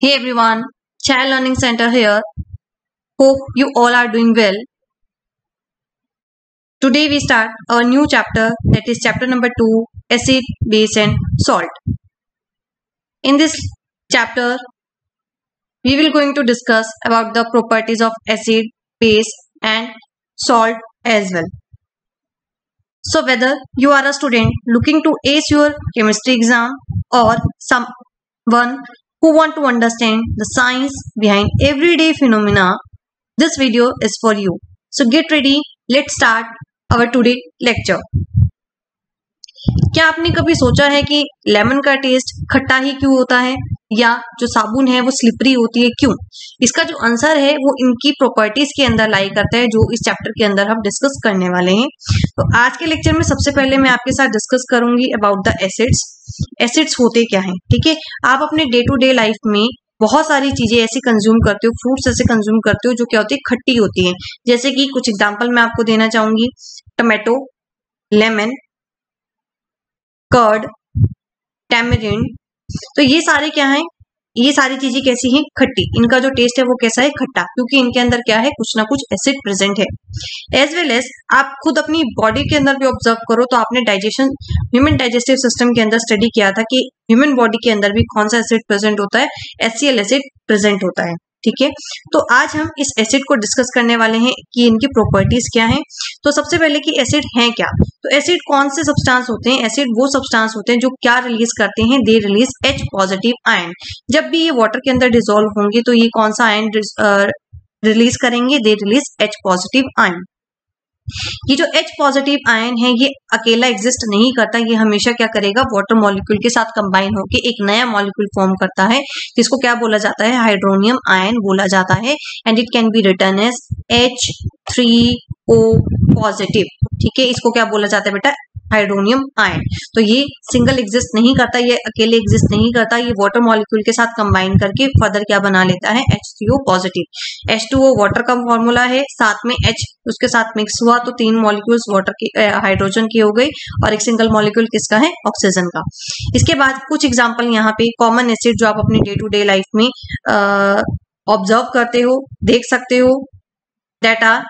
Hey everyone, Child Learning Center here. Hope you all are doing well. Today we start our new chapter, that is chapter number 2, acid, base and salt. In this chapter, we will going to discuss about the properties of acid, base and salt as well. So whether you are a student looking to ace your chemistry exam or someone who want to understand the science behind everyday phenomena, this video is for you. So get ready, let's start our today lecture. क्या आपने कभी सोचा है कि lemon का test खट्टा ही क्यों होता है या जो साबुन है वो स्लिपरी होती है क्यों? इसका जो आंसर है वो इनकी प्रॉपर्टीज के अंदर लाई करता है जो इस चैप्टर के अंदर हम डिस्कस करने वाले हैं. तो आज के लेक्चर में सबसे पहले मैं आपके साथ डिस्कस करूंगी अबाउट द एसिड्स. एसिड्स होते क्या हैं? ठीक है, आप अपने डे टू डे लाइफ में बहुत सारी चीजें ऐसी कंज्यूम करते हो, फ्रूट्स ऐसे कंज्यूम करते हो जो क्या होती है, खट्टी होती है. जैसे कि कुछ एग्जांपल मैं आपको देना चाहूंगी. Tomato, lemon, curd, tamarind. तो ये सारे क्या हैं? ये सारी चीजें कैसी हैं? खट्टी. इनका जो टेस्ट है वो कैसा है? खट्टा, क्योंकि इनके अंदर क्या है, कुछ ना कुछ एसिड प्रेजेंट है. एज वेल एज आप खुद अपनी बॉडी के अंदर भी ऑब्जर्व करो तो आपने ह्यूमन डाइजेस्टिव सिस्टम के अंदर स्टडी किया था कि ह्यूमन बॉडी के अंदर भी कौन सा एसिड प्रेजेंट होता है? HCl एसिड प्रेजेंट होता है. ठीक है, तो आज हम इस एसिड को डिस्कस करने वाले हैं कि इनकी प्रॉपर्टीज क्या हैं. तो सबसे पहले कि एसिड हैं क्या. तो एसिड कौन से सब्सटेंस होते हैं? एसिड वो सब्सटेंस होते हैं जो क्या रिलीज करते हैं? They release H positive ion. जब भी ये वाटर के अंदर डिसॉल्व होंगे तो ये कौन सा आयन रिलीज करेंगे? They release H positive ion. ये जो H पॉजिटिव आयन है ये अकेला एग्जिस्ट नहीं करता, ये हमेशा क्या करेगा, वाटर मॉलिक्यूल के साथ कंबाइन होकर एक नया मॉलिक्यूल फॉर्म करता है जिसको क्या बोला जाता है? हाइड्रोनियम आयन बोला जाता है. And it can be written as H3O positive. ठीक है, इसको क्या बोला जाता है बेटा? Hydronium ion. तो ये सिंगल एग्जिस्ट नहीं करता, ये अकेले एग्जिस्ट नहीं करता, ये वाटर मॉलिक्यूल के साथ कंबाइन करके फर्दर क्या बना लेता है? H3O positive. H2O वाटर का फॉर्मूला है, साथ में H उसके साथ मिक्स हुआ तो 3 मॉलिक्यूल्स वाटर के हाइड्रोजन की हो गई और एक सिंगल मॉलिक्यूल किसका है? ऑक्सीजन का. इसके बाद कुछ एग्जाम्पल यहाँ पे कॉमन एसिड जो आप अपनी डे टू डे लाइफ में ऑब्जर्व करते हो, देख सकते हो, that are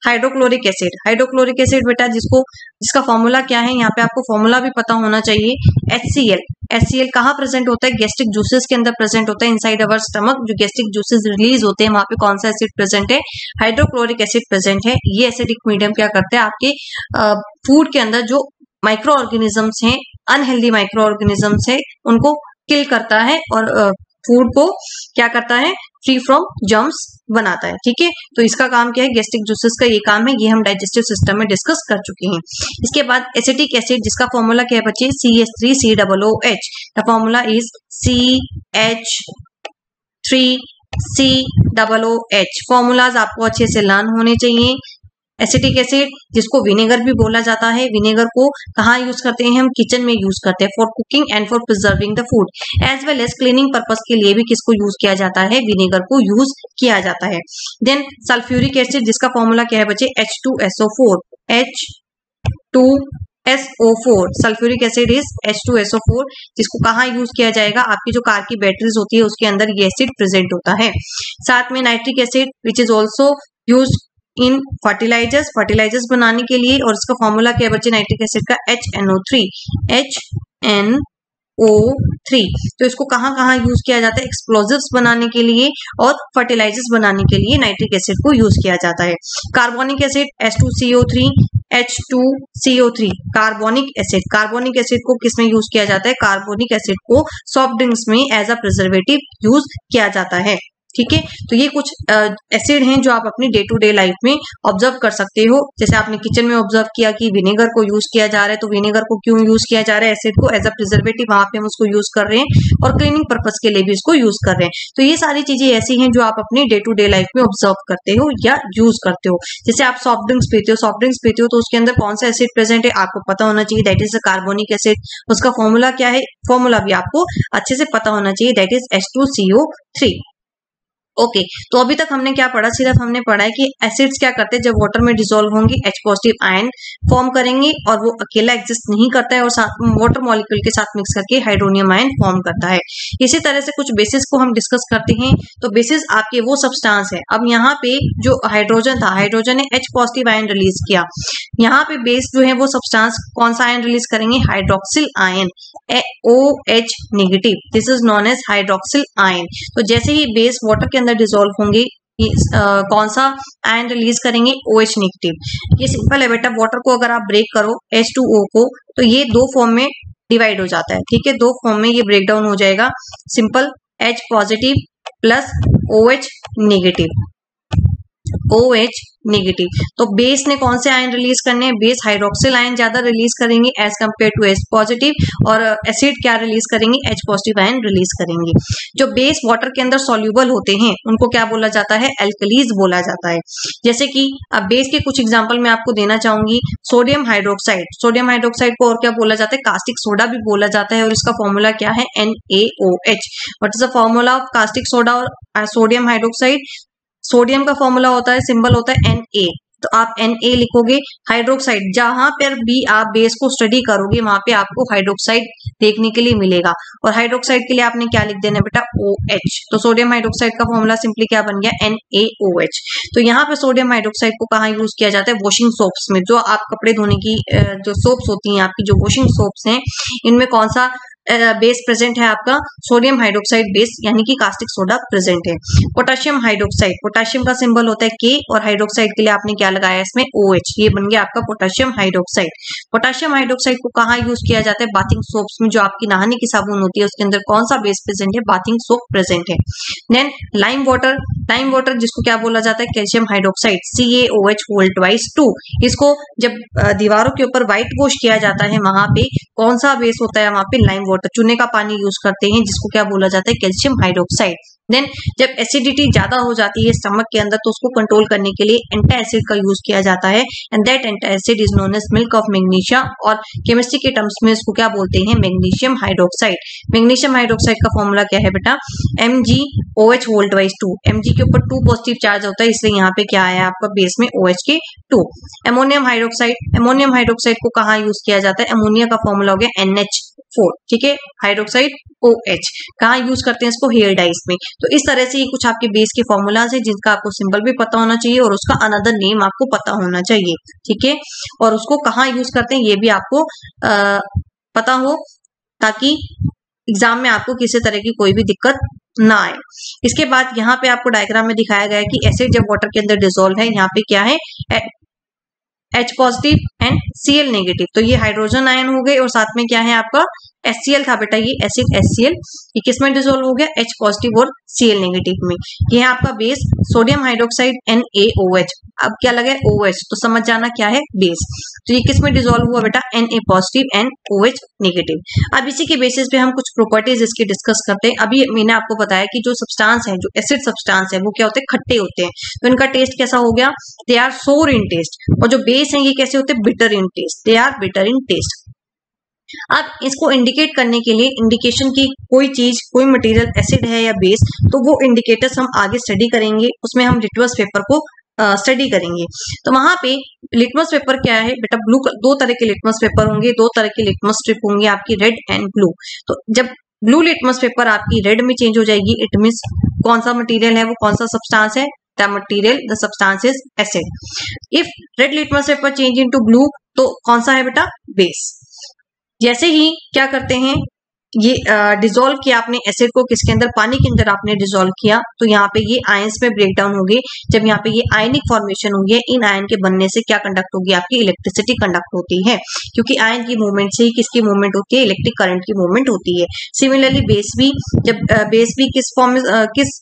hydrochloric acid. Hydrochloric acid बेटा जिसका फॉर्मूला क्या है, यहाँ पे आपको फॉर्मूला भी पता होना चाहिए. HCl. HCl कहाँ प्रेजेंट होता है? गैस्ट्रिक जूसेस के अंदर प्रेजेंट होता है. इनसाइड अवर स्टमक जो गैस्ट्रिक जूसेस रिलीज होते हैं वहां पे कौन सा एसिड प्रेजेंट है? हाइड्रोक्लोरिक एसिड प्रेजेंट है. ये एसिडिक मीडियम क्या करते हैं? आपके फूड के अंदर जो माइक्रो ऑर्गेनिजम्स हैं, अनहेल्दी माइक्रो ऑर्गेनिजम्स है, उनको किल करता है और फूड को क्या करता है? फ्री फ्रॉम जर्म्स बनाता है. ठीक है, तो इसका काम क्या है? गैस्ट्रिक जूसेस का ये काम है. ये हम डाइजेस्टिव सिस्टम में डिस्कस कर चुके हैं. इसके बाद एसिटिक एसिड जिसका फॉर्मूला क्या है बच्चे? CH3COOH. The formula is CH3COOH. Formulas आपको अच्छे से लर्न होने चाहिए. एसिटिक एसिड जिसको विनेगर भी बोला जाता है. विनेगर को कहाँ यूज करते हैं? हम किचन में यूज करते हैं for cooking and for preserving the food. As well as cleaning purpose के लिए भी किसको यूज किया जाता है? विनेगर को यूज किया जाता है. देन सल्फ्यूरिक एसिड जिसका फॉर्मूला क्या है बच्चे? H2SO4. H2SO4. Sulphuric acid is H2SO4 जिसको कहाँ यूज किया जाएगा? आपकी जो कार की बैटरीज होती है उसके अंदर ये एसिड प्रेजेंट होता है. साथ में nitric acid which is also use in fertilisers बनाने के लिए. और इसका फॉर्मूला क्या है बच्चे? नाइट्रिक एसिड का HNO3. HNO3. तो इसको कहाँ कहाँ यूज किया जाता है? एक्सप्लोजिव्स बनाने के लिए और फर्टिलाइजर्स बनाने के लिए नाइट्रिक एसिड को यूज किया जाता है. Carbonic acid H2CO3. H2CO3 carbonic acid. Carbonic acid को किसमें यूज किया जाता है? कार्बोनिक एसिड को सॉफ्ट ड्रिंक्स में एज अ प्रिजर्वेटिव यूज किया जाता है. ठीक है, तो ये कुछ एसिड हैं जो आप अपनी डे टू डे लाइफ में ऑब्जर्व कर सकते हो. जैसे आपने किचन में ऑब्जर्व किया कि विनेगर को यूज किया जा रहा है, तो विनेगर को क्यों यूज किया जा रहा है? एसिड को एज अ प्रिजर्वेटिव वहां पे हम उसको यूज कर रहे हैं और क्लीनिंग पर्पस के लिए भी इसको यूज कर रहे हैं. तो ये सारी चीजें ऐसी हैं जो आप अपनी डे टू डे लाइफ में ऑब्जर्व करते हो या यूज करते हो. जैसे आप सॉफ्ट ड्रिंक्स पीते हो तो उसके अंदर कौन सा एसिड प्रेजेंट है आपको पता होना चाहिए. That is a carbonic acid. उसका फॉर्मूला क्या है? फॉर्मूला भी आपको अच्छे से पता होना चाहिए. That is H2CO3. ओके तो अभी तक हमने क्या पढ़ा, सिर्फ हमने पढ़ा है कि एसिड्स क्या करते हैं, जब वाटर में डिसॉल्व होंगे H पॉजिटिव आयन फॉर्म करेंगे और वो अकेला एग्जिस्ट नहीं करता है और साथ वाटर मॉलिक्यूल के साथ मिक्स करके हाइड्रोनियम आयन फॉर्म करता है। इसी तरह से कुछ बेसिस को हम डिस्कस करते हैं। तो बेसिस आपके वो सब्सटेंस है, अब यहाँ पे जो हाइड्रोजन था, हाइड्रोजन ने H पॉजिटिव आयन रिलीज किया, यहाँ पे बेस जो है वो सब्सटेंस कौन सा आयन रिलीज करेंगे, hydroxyl ion OH negative, this is known as hydroxyl ion. तो जैसे ही बेस वाटर के अंदर डिसॉल्व होंगे कौन सा आयन रिलीज करेंगे, OH नेगेटिव। ये सिंपल है बेटा, वाटर को अगर आप ब्रेक करो H2O को तो ये दो फॉर्म में डिवाइड हो जाता है, ठीक है, दो फॉर्म में ये ब्रेक डाउन हो जाएगा, simple H positive plus OH negative, OH negative. तो बेस ने कौन से आयन रिलीज करने हैं, बेस हाइड्रोक्सिल आयन ज्यादा रिलीज करेंगे as compare to H positive, और एसिड क्या रिलीज करेंगे, H पॉजिटिव आयन रिलीज करेंगे। जो बेस वाटर के अंदर सॉल्यूबल होते हैं उनको क्या बोला जाता है, एल्कलीज बोला जाता है। जैसे कि अब बेस के कुछ एग्जांपल मैं आपको देना चाहूंगी, सोडियम हाइड्रोक्साइड, सोडियम हाइड्रोक्साइड को और क्या बोला जाता है, कास्टिक सोडा भी बोला जाता है, और इसका फॉर्मूला क्या है, NaOH। What is the formula of caustic soda और सोडियम हाइड्रोक्साइड, सोडियम का फॉर्मूला होता है, सिंबल होता है Na, तो आप Na लिखोगे। हाइड्रोक्साइड, जहां पर भी आप बेस को स्टडी करोगे वहां पे आपको हाइड्रोक्साइड देखने के लिए मिलेगा, और हाइड्रोक्साइड के लिए आपने क्या लिख देना है बेटा, OH। तो सोडियम हाइड्रोक्साइड का फॉर्मूला सिंपली क्या बन गया, NaOH। तो यहाँ पे सोडियम हाइड्रोक्साइड को कहाँ यूज किया जाता है, वॉशिंग सोप्स में, जो आप कपड़े धोने की जो सोप्स होती हैं आपकी, जो वॉशिंग सोप्स हैं, इनमें कौन सा बेस प्रेजेंट है, आपका सोडियम हाइड्रोक्साइड बेस यानी कि कास्टिक सोडा प्रेजेंट है। पोटेशियम हाइड्रोक्साइड, पोटेशियम का सिंबल होता है K, और हाइड्रोक्साइड के लिए आपने क्या लगाया इसमें, OH, ये बन गया आपका पोटेशियम हाइड्रोक्साइड। पोटेशियम हाइड्रोक्साइड को कहाँ यूज किया जाता है, बाथिंग सोप्स में, जो आपकी नहाने की साबुन होती है उसके अंदर कौन सा बेस प्रेजेंट है, बाथिंग सोप प्रेजेंट है। Then lime water, lime water जिसको क्या बोला जाता है, calcium hydroxide, CaOH whole twice 2। इसको जब दीवारों के ऊपर व्हाइट वॉश किया जाता है वहां पे कौन सा बेस होता है, वहां पे लाइम वाटर, चूने का पानी यूज करते हैं जिसको क्या बोला जाता है, कैल्शियम हाइड्रोक्साइड। देन जब एसिडिटी ज्यादा हो जाती है स्टमक के अंदर तो उसको कंट्रोल करने के लिए एंटा एसिड का यूज किया जाता है, and that antacid is known as milk of magnesia, और केमिस्ट्री के टर्म्स में इसको क्या बोलते हैं, मैग्नीशियम हाइड्रोक्साइड। मैग्नीशियम हाइड्रोक्साइड का फॉर्मूला क्या है बेटा, MgOH होल ट्वाइस 2, Mg के ऊपर 2 पॉजिटिव चार्ज होता है, इसलिए यहाँ पे क्या आया आपका बेस में OH के 2। अमोनियम हाइड्रोक्साइड, अमोनियम हाइड्रोक्साइड को कहाँ यूज किया जाता है, अमोनिया का फॉर्मूला हो गया NH4, ठीक है, हाइड्रोक्साइड OH, कहाँ यूज करते हैं इसको, हेयर डाइज में। तो इस तरह से ये कुछ आपके बेस के फॉर्मूलाज है जिनका आपको सिंबल भी पता होना चाहिए और उसका अनदर नेम आपको पता होना चाहिए, ठीक है, और उसको कहाँ यूज करते हैं ये भी आपको पता हो, ताकि एग्जाम में आपको किसी तरह की कोई भी दिक्कत ना आए। इसके बाद यहाँ पे आपको डायग्राम में दिखाया गया है कि एसिड जब वाटर के अंदर डिसॉल्व है, यहाँ पे क्या है, H positive and Cl negative, तो ये हाइड्रोजन आयन हो गए, और साथ में क्या है आपका HCl था बेटा, ये एसिड HCl, ये किस में डिसॉल्व हो गया, H पॉजिटिव और Cl नेगेटिव में। ये है आपका बेस सोडियम हाइड्रोक्साइड NaOH। अब क्या लगा है, OH, तो समझ जाना क्या है बेस। तो ये किस में डिसॉल्व हुआ बेटा, Na positive and OH negative. अब इसी के बेसिस पे हम कुछ प्रॉपर्टीज इसके डिस्कस करते हैं। अभी मैंने आपको बताया कि जो सब्सटेंस है, जो एसिड सब्सटेंस है, वो क्या होते हैं, खट्टे होते हैं, तो इनका टेस्ट कैसा हो गया, दे आर सोर इन टेस्ट, और जो बेस है ये कैसे होते हैं, bitter in taste, they are bitter in taste. अब इसको इंडिकेट करने के लिए, इंडिकेशन की कोई चीज, कोई मटेरियल एसिड है या बेस, तो वो इंडिकेटर्स हम आगे स्टडी करेंगे, उसमें हम लिटमस पेपर को स्टडी करेंगे। तो वहां पे लिटमस पेपर क्या है बेटा, ब्लू, दो तरह के लिटमस पेपर होंगे, दो तरह के लिटमस स्ट्रिप होंगे आपकी, रेड एंड ब्लू। तो जब ब्लू लिटमस पेपर आपकी रेड में चेंज हो जाएगी, इट मीन्स कौन सा मटेरियल है, वो कौन सा सब्सटेंस है, the material, the substance is acid. If red litmus paper change into blue, तो कौन सा है बेटा, बेस। जैसे ही क्या करते हैं, ये डिसॉल्व किया आपने एसिड को, किसके अंदर, पानी के अंदर आपने डिसॉल्व किया, तो यहाँ पे ये आयंस में ब्रेक डाउन होंगे। जब यहाँ पे ये आयनिक फॉर्मेशन होंगे, इन आयन के बनने से क्या कंडक्ट होगी, आपकी इलेक्ट्रिसिटी कंडक्ट होती है, क्योंकि आयन की मूवमेंट से ही किसकी मूवमेंट होती है, इलेक्ट्रिक करंट की मूवमेंट होती है। सिमिलरली बेस भी, जब बेस भी किस फॉर्म में, किस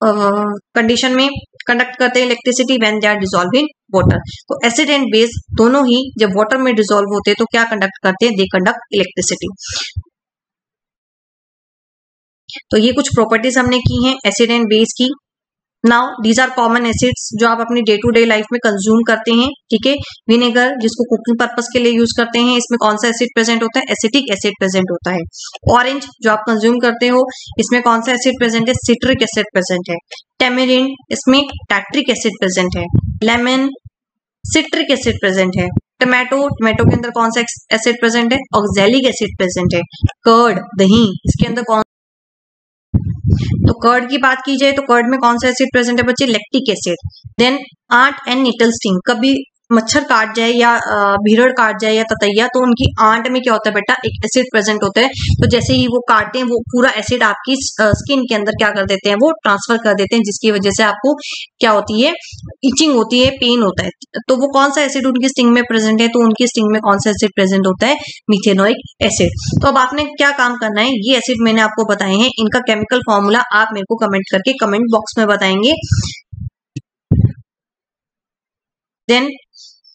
कंडीशन में कंडक्ट करते हैं electricity, when they are dissolve in water. तो एसिड एंड बेस दोनों ही जब वाटर में डिसॉल्व होते हैं तो क्या कंडक्ट करते हैं, दे कंडक्ट इलेक्ट्रिसिटी। तो ये कुछ प्रॉपर्टीज हमने की हैं एसिड एंड बेस की। Now these are common acids जो आप अपनी डे टू डे लाइफ में कंज्यूम करते हैं, ठीक है। विनेगर जिसको कुकिंग पर्पस के लिए यूज करते हैं, इसमें कौन सा एसिड प्रेजेंट होता है, एसिटिक एसिड प्रेजेंट होता है। ऑरेंज जो आप कंज्यूम करते हो, इसमें कौन सा एसिड प्रेजेंट है, सिट्रिक एसिड प्रेजेंट है। टेमेरिंड इसमें टैट्रिक एसिड प्रेजेंट है। लेमन सिट्रिक एसिड प्रेजेंट है। टमाटो के अंदर कौन सा एसिड प्रेजेंट है, ऑक्सैलिक एसिड प्रेजेंट है। कर्ड दही, इसके अंदर कौन, तो कर्ड की बात की जाए तो कर्ड में कौन सा एसिड प्रेजेंट है बच्चे, lactic acid. Then ant and nettle sting, कभी मच्छर काट जाए या भीड़ड़ काट जाए या ततैया, तो उनकी आंट में क्या होता है बेटा, एक एसिड प्रेजेंट होता है। तो जैसे ही वो काटते हैं वो पूरा एसिड आपकी स्किन के अंदर क्या कर देते हैं, वो ट्रांसफर कर देते हैं, जिसकी वजह से आपको क्या होती है, इचिंग होती है, पेन होता है। तो वो कौन सा एसिड उनकी स्टिंग में प्रेजेंट है, तो उनकी स्टिंग में कौन सा एसिड प्रेजेंट होता है, मिथेनोइक एसिड। तो अब आपने क्या काम करना है, ये एसिड मैंने आपको बताए हैं, इनका केमिकल फॉर्मूला आप मेरे को कमेंट करके कमेंट बॉक्स में बताएंगे। देन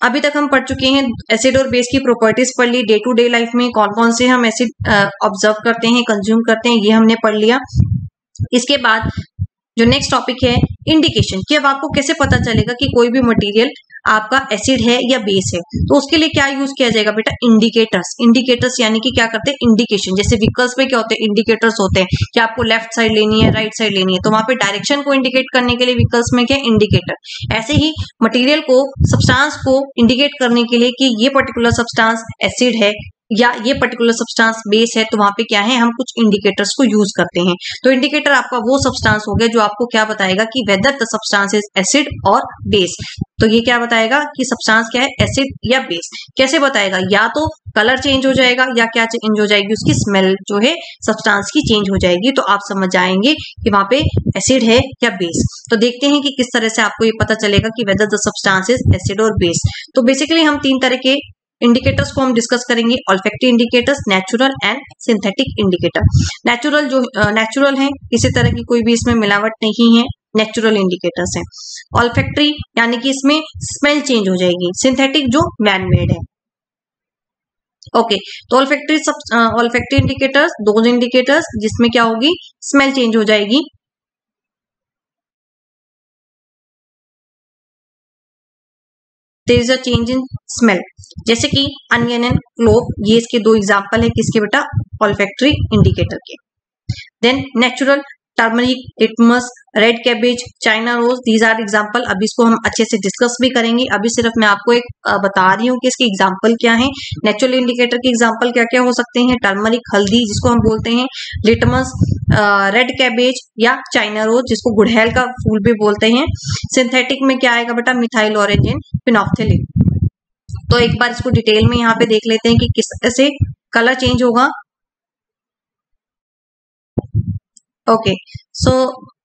अभी तक हम पढ़ चुके हैं एसिड और बेस की प्रॉपर्टीज पढ़ ली, डे टू डे लाइफ में कौन कौन से हम एसिड ऑब्जर्व करते हैं, कंज्यूम करते हैं, ये हमने पढ़ लिया। इसके बाद जो नेक्स्ट टॉपिक है इंडिकेशन, कि अब आपको कैसे पता चलेगा कि कोई भी मटेरियल आपका एसिड है या बेस है। तो उसके लिए क्या यूज किया जाएगा बेटा, इंडिकेटर्स यानी कि क्या करते हैं, इंडिकेशन। जैसे व्हीकल्स में क्या होते हैं, इंडिकेटर्स होते हैं कि आपको लेफ्ट साइड लेनी है, राइट साइड लेनी है, तो वहां पे डायरेक्शन को इंडिकेट करने के लिए व्हीकल्स में क्या इंडिकेटर। ऐसे ही मटेरियल को, सब्सटेंस को इंडिकेट करने के लिए कि ये पर्टिकुलर सब्सटेंस एसिड है या ये पर्टिकुलर सब्सटेंस बेस है, तो वहां पे क्या है, हम कुछ इंडिकेटर्स को यूज करते हैं। तो इंडिकेटर आपका वो सब्सटेंस हो गया जो आपको क्या बताएगा कि whether the substance is acid और बेस। तो ये क्या बताएगा कि सब्सटेंस क्या है, एसिड या बेस। कैसे बताएगा, या तो कलर चेंज हो जाएगा या क्या चेंज हो जाएगी, उसकी स्मेल जो है सब्सटेंस की चेंज हो जाएगी, तो आप समझ जाएंगे कि वहां पे एसिड है या बेस। तो देखते हैं कि किस तरह से आपको ये पता चलेगा कि whether the substance is acid और बेस। तो बेसिकली हम 3 तरह के इंडिकेटर्स को हम डिस्कस करेंगे, olfactory indicators, natural and synthetic indicator. Natural जो नेचुरल है, किसी तरह की कोई भी इसमें मिलावट नहीं है, नेचुरल इंडिकेटर्स हैं। ऑल्फैक्टरी यानी कि इसमें स्मेल चेंज हो जाएगी, सिंथेटिक जो मैन मेड है। ओके, तो ऑल्फैक्टरी इंडिकेटर्स, दोज इंडिकेटर्स जिसमें क्या होगी, स्मेल चेंज हो जाएगी। There is a change in smell, जैसे कि अनियन एंड क्लोव, ये इसके 2 एग्जांपल है किसके बेटा, ऑल्फैक्टरी इंडिकेटर के। Then natural, turmeric, litmus, red cabbage, China rose, these are example. अभी इसको हम अच्छे से डिस्कस भी करेंगे, अभी सिर्फ मैं आपको एक बता रही हूँ कि इसके एग्जांपल क्या है। नेचुरल इंडिकेटर के एग्जांपल क्या क्या हो सकते हैं, टर्मरिक हल्दी जिसको हम बोलते हैं, लिटमस रेड कैबेज या चाइना रोज जिसको गुड़हल का फूल भी बोलते हैं। सिंथेटिक में क्या आएगा बेटा, मिथाइल ऑरेंज एंड फिनोल्फ्थेलिन। तो एक बार इसको डिटेल में यहाँ पे देख लेते हैं कि किस तरह से कलर चेंज होगा। Okay, so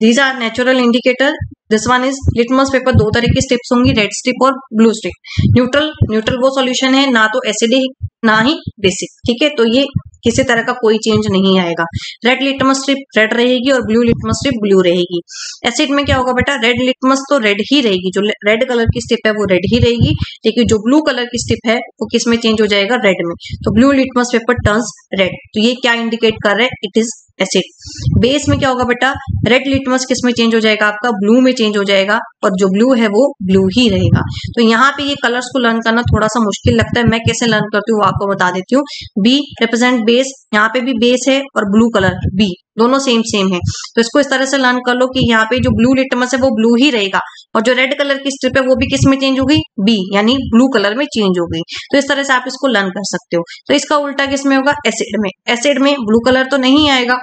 these are natural indicator. This one is litmus paper, 2 तरह की स्ट्रिप्स होंगी, रेड स्ट्रिप और ब्लू स्ट्रिप। न्यूट्रल वो सॉल्यूशन है, ना तो एसिडिक ना ही बेसिक, ठीक है, तो ये किसी तरह का कोई चेंज नहीं आएगा। रेड लिटमस स्ट्रिप रेड रहेगी और ब्लू लिटमस स्ट्रिप ब्लू रहेगी। एसिड में क्या होगा बेटा, रेड लिटमस तो रेड ही रहेगी, जो रेड कलर की स्ट्रिप है वो रेड ही रहेगी, लेकिन जो ब्लू कलर की स्ट्रिप है वो किस में चेंज हो जाएगा, रेड में। तो blue litmus paper turns red, तो ये क्या इंडिकेट कर रहा है, इट इज एसिड। बेस में क्या होगा बेटा, रेड लिटमस किस में चेंज हो जाएगा, आपका ब्लू में चेंज हो जाएगा, और जो ब्लू है वो ब्लू ही रहेगा। तो यहाँ पे ये कलर्स को लर्न करना थोड़ा सा मुश्किल लगता है, मैं कैसे लर्न करती हूँ वो आपको बता देती हूँ। बी रिप्रेजेंट बेस, यहाँ पे भी बेस है और ब्लू कलर बी, दोनों सेम है। तो इसको इस तरह से लर्न कर लो कि यहाँ पे जो ब्लू लिटमस है वो ब्लू ही रहेगा, और जो रेड कलर की स्ट्रिप है वो भी किस में चेंज हो गई, बी, यानी ब्लू कलर में चेंज हो गई। तो इस तरह से आप इसको लर्न कर सकते हो। तो इसका उल्टा किस में होगा, एसिड में। एसिड में ब्लू कलर तो नहीं आएगा,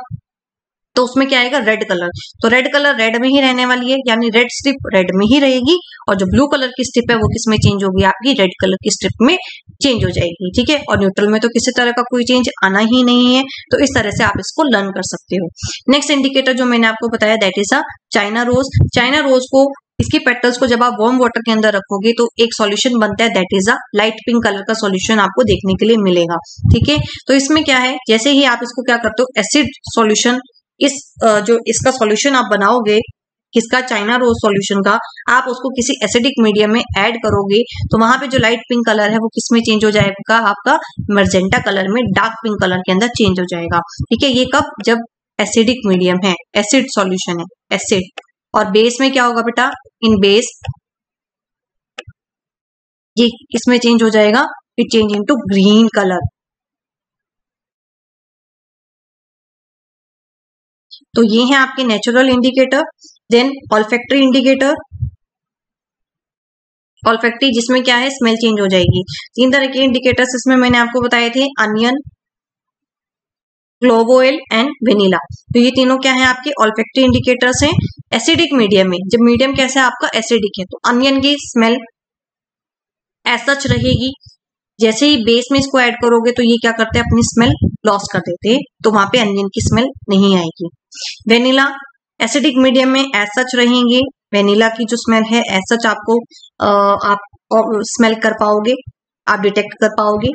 तो उसमें क्या आएगा, रेड कलर। तो रेड कलर रेड में ही रहने वाली है, यानी रेड स्ट्रिप रेड में ही रहेगी, और जो ब्लू कलर की स्ट्रिप है वो किस में चेंज होगी, आपकी रेड कलर की स्ट्रिप में चेंज हो जाएगी, ठीक है। और न्यूट्रल में तो किसी तरह का कोई चेंज आना ही नहीं है। तो इस तरह से आप इसको लर्न कर सकते हो। नेक्स्ट इंडिकेटर जो मैंने आपको बताया, that is a China rose. China rose को, इसकी पेटल्स को जब आप वार्म वाटर के अंदर रखोगे तो एक सॉल्यूशन बनता है, that is a light pink colour का सॉल्यूशन आपको देखने के लिए मिलेगा, ठीक है। तो इसमें क्या है, जैसे ही आप इसको क्या करते हो, एसिड सॉल्यूशन, इस जो इसका सॉल्यूशन आप बनाओगे, किसका, चाइना रोज सॉल्यूशन का, आप उसको किसी एसिडिक मीडियम में ऐड करोगे, तो वहां पे जो लाइट पिंक कलर है वो किस में चेंज हो जाएगा, आपका मर्जेंटा कलर में, डार्क पिंक कलर के अंदर चेंज हो जाएगा, ठीक है। ये कब, जब एसिडिक मीडियम है, एसिड सॉल्यूशन है, एसिड, और बेस में क्या होगा बेटा, इन बेस ये इसमें चेंज हो जाएगा, it change into green colour. तो ये है आपके natural indicator. Then olfactory indicator, olfactory जिसमें क्या है, स्मेल चेंज हो जाएगी। 3 तरह के इंडिकेटर्स इसमें मैंने आपको बताए थे, onion, clove oil and vanilla. तो ये तीनों क्या है, आपके ऑल्फैक्टरी इंडिकेटर्स हैं एसिडिक मीडियम में। जब मीडियम कैसा है आपका, एसिडिक है, तो अनियन की स्मेल एज सच रहेगी। जैसे ही बेस में इसको ऐड करोगे तो ये क्या करते हैं, अपनी स्मेल लॉस कर देते हैं, तो वहां पे अनियन की स्मेल नहीं आएगी। वेनिला एसिडिक मीडियम में एज सच रहेंगे, वेनिला की जो स्मेल है एज सच आपको आप स्मेल कर पाओगे, आप डिटेक्ट कर पाओगे,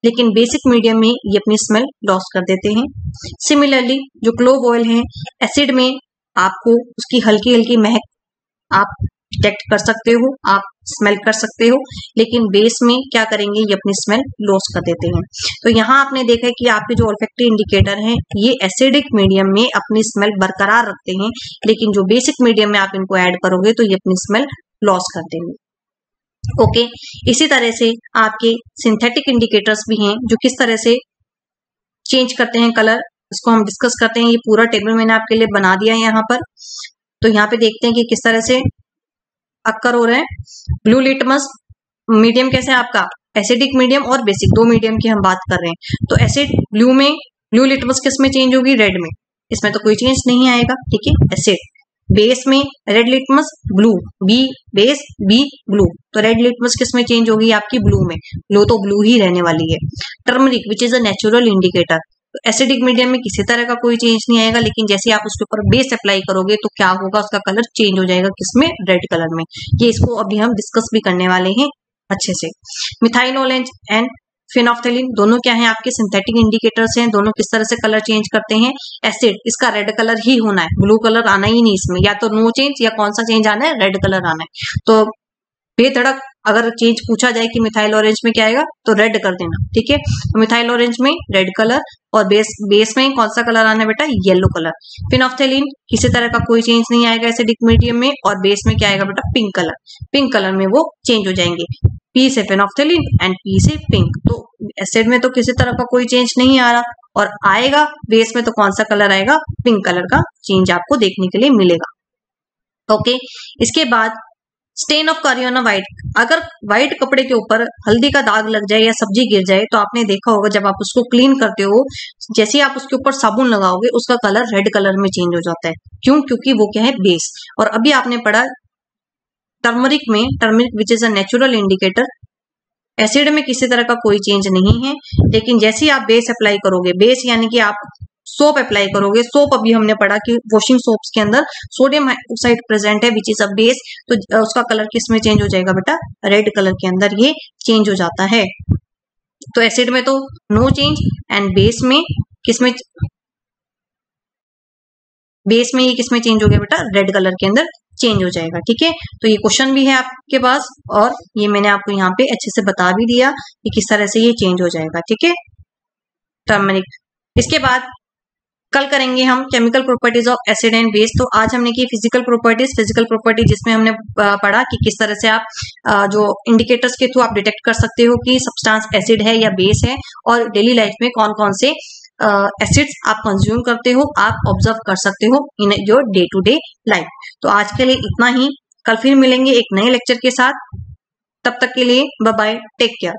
लेकिन बेसिक मीडियम में ये अपनी स्मेल लॉस कर देते हैं। सिमिलरली जो क्लोव ऑयल है, एसिड में आपको उसकी हल्की हल्की महक आप डिटेक्ट कर सकते हो, आप स्मेल कर सकते हो, लेकिन बेस में क्या करेंगे, ये अपनी स्मेल लॉस कर देते हैं। तो यहाँ आपने देखा है कि आपके जो ऑल्फैक्टरी इंडिकेटर हैं ये एसिडिक मीडियम में अपनी स्मेल बरकरार रखते हैं, लेकिन जो बेसिक मीडियम में आप इनको ऐड करोगे तो ये अपनी स्मेल लॉस कर देंगे। ओके, इसी तरह से आपके सिंथेटिक इंडिकेटर्स भी हैं जो किस तरह से चेंज करते हैं कलर, इसको हम डिस्कस करते हैं। ये पूरा टेबल मैंने आपके लिए बना दिया है यहाँ पर। तो यहाँ पे देखते हैं कि किस तरह से अक्कर हो रहे हैं। ब्लू लिटमस मीडियम कैसे है आपका, एसिडिक मीडियम और बेसिक, 2 मीडियम की हम बात कर रहे हैं। तो एसिड ब्लू में, ब्लू लिटमस किस में चेंज होगी, रेड में, इसमें तो कोई चेंज नहीं आएगा, ठीक है। एसिड बेस में red litmus blue, B base B blue, तो रेड लिटमस किस में चेंज होगी, आपकी ब्लू में, ब्लू तो ब्लू ही रहने वाली है। Turmeric which is a natural indicator, तो एसिडिक मीडियम में किसी तरह का कोई चेंज नहीं आएगा, लेकिन जैसे आप उसके ऊपर बेस अप्लाई करोगे तो क्या होगा, उसका कलर चेंज हो जाएगा, किसमें, रेड कलर में। ये इसको अभी हम डिस्कस भी करने वाले हैं अच्छे से। मिथाइल ऑरेंज एंड फिनोफ्थेलिन दोनों क्या है, आपके सिंथेटिक इंडिकेटर्स हैं। दोनों किस तरह से कलर चेंज करते हैं, एसिड इसका रेड कलर ही होना है, ब्लू कलर आना ही नहीं इसमें, या तो नो चेंज या कौन सा चेंज आना है, रेड कलर आना है। तो बेधड़क अगर चेंज पूछा जाए कि मिथाइल ऑरेंज में क्या आएगा, तो रेड कर देना, ठीक है। तो मिथाइल ऑरेंज में रेड कलर, और बेस में कौन सा कलर आना है बेटा, येलो कलर। फिनोफ्थेलिन किसी तरह का कोई चेंज नहीं आएगा एसिडिक मीडियम में, और बेस में क्या आएगा बेटा, पिंक कलर, पिंक कलर में वो चेंज हो जाएंगे, पी से फिनोफ्थेलिन एंड पी से पिंक। तो एसिड में तो किसी तरह का कोई चेंज नहीं आ रहा, और आएगा बेस में तो कौन सा कलर आएगा, पिंक कलर का चेंज आपको देखने के लिए मिलेगा। ओके, इसके बाद स्टेन ऑफ करी ऑन अ व्हाइट, अगर व्हाइट कपड़े के ऊपर हल्दी का दाग लग जाए या सब्जी गिर जाए, तो आपने देखा होगा जब आप उसको क्लीन करते हो, जैसे आप उसके ऊपर साबुन लगाओगे उसका कलर रेड कलर में चेंज हो जाता है। क्यों, क्योंकि वो क्या है, बेस। और अभी आपने पढ़ा टर्मरिक में, turmeric which is a natural indicator, acid में किसी तरह का कोई चेंज नहीं है, लेकिन जैसे ही आप बेस अप्लाई करोगे, बेस यानी कि आप सोप अप्लाई करोगे, सोप अभी हमने पढ़ा कि वॉशिंग सोप्स के अंदर सोडियम हाइड्रोक्साइड प्रेजेंट है विच इज अ बेस, तो उसका कलर किस में चेंज हो जाएगा बेटा, रेड कलर के अंदर ये चेंज हो जाता है। तो एसिड में तो नो चेंज, एंड बेस में किसमें, बेस में ये किसमें चेंज हो गया बेटा, रेड कलर के अंदर चेंज हो जाएगा, ठीक है। तो ये क्वेश्चन भी है आपके पास, और ये मैंने आपको यहाँ पे अच्छे से बता भी दिया कि किस तरह से ये चेंज हो जाएगा, ठीक है, टर्मरिक। इसके बाद कल करेंगे हम chemical properties of acid and base. तो आज हमने की फिजिकल प्रॉपर्टी जिसमें हमने पढ़ा कि किस तरह से आप जो इंडिकेटर्स के थ्रू आप डिटेक्ट कर सकते हो कि सब्सटेंस एसिड है या बेस है, और डेली लाइफ में कौन कौन से एसिड्स आप कंज्यूम करते हो, आप ऑब्जर्व कर सकते हो in your day to day life. तो आज के लिए इतना ही, कल फिर मिलेंगे एक नए लेक्चर के साथ, तब तक के लिए बाय बाय, टेक केयर।